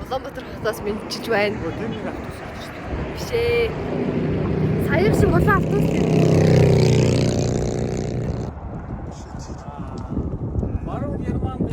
Улаанбаатар хотоос мэдчиж байна. Тэр нэг автобус авчих шүү дээ. Биш ээ. Саяар шиг улаан автобус Баруун Германд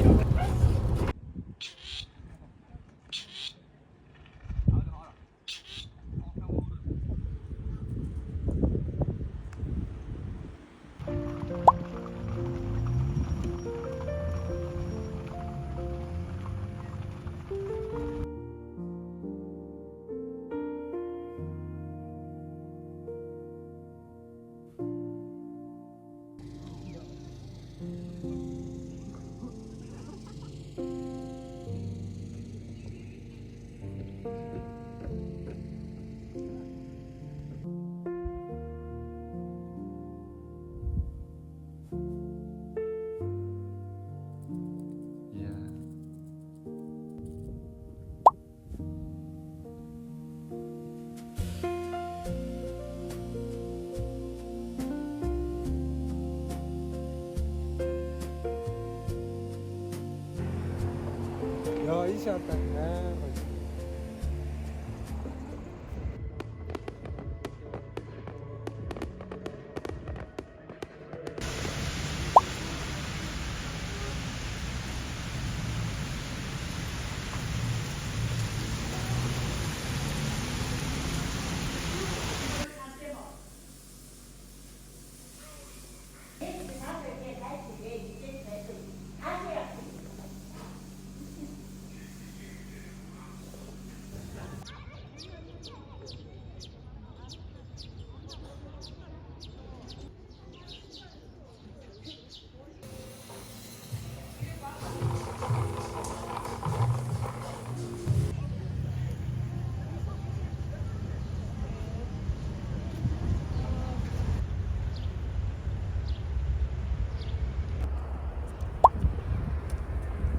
Яа, ийш одоо гоё.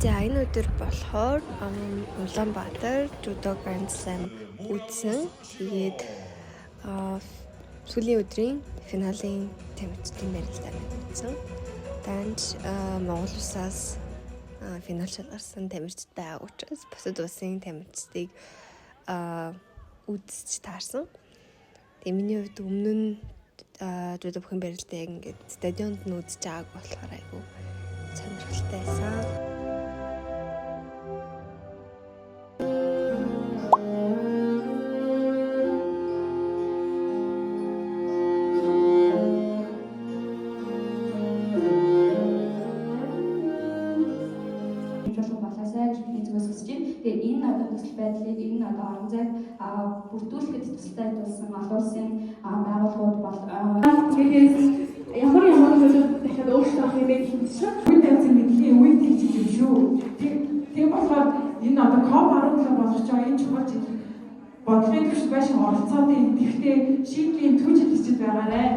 За энэ өдөр болохоор Улаанбаатар Judo Grand Slam үзсэн. Тэгээд сүүлийн өдрийн финалийн тамирчдын барилдааг үзсэн. Данж Монгол улсаас финалшид гарсан тамирчид байгаа учраас бусад улсын тамирчдыг үзэж таарсан. Тэгээ миний хувьд өмнө нь Judo бүхэн барилдааг ингээд стадионд нь үзэж байгааг болохоор айгүй сонирхолтой байсан. Тэгээд энэ одоо төсөл байдлыг энэ одоо орон зайд бүрдүүлэхэд тустай болсон олон улсын байгууллагууд бол тэгээд ямар зүйлүүд дахиад өөрчлөлт авах юм бэ гэсэн чинь үе тавьсан мэдлийн үе тэгж юм шүү. Тийм болохоор энэ одоо COP17 болгож байгаа энэ чухал жил бодлогын төвшөлт байшин оролцоодын тэгтээ шийдлийн түүжил хэсэг байгаарай.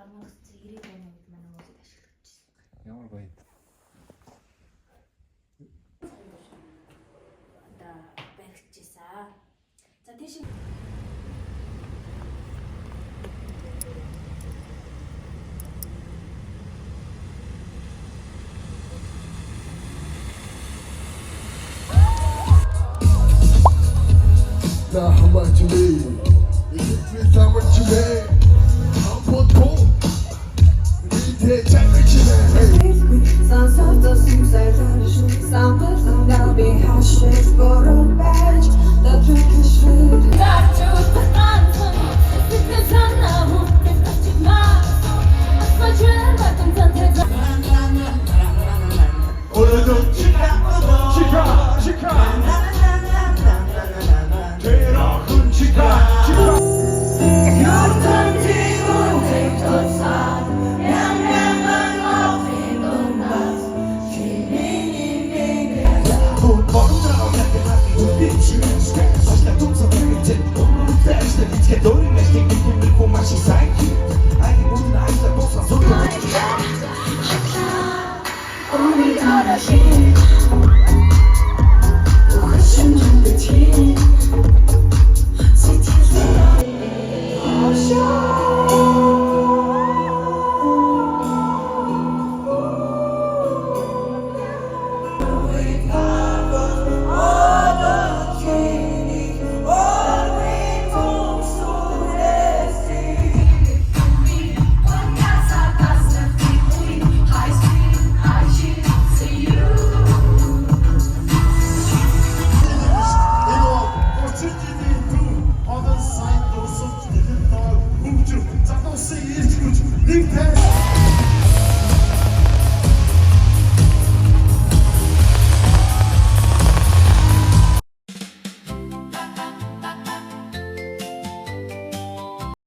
болохоор 1990 оны үед манай музейд ашиглаж байсан. Ямар гоё. Одоо баригдчихсан. За тийш Now how much you need? It's how much you need. I'm on board. Need to temperature man. Сонсогдсон сайраш самбаланда би хашиж бороо байж дадвч шүд дачуу ганцхан сэтгэл санаа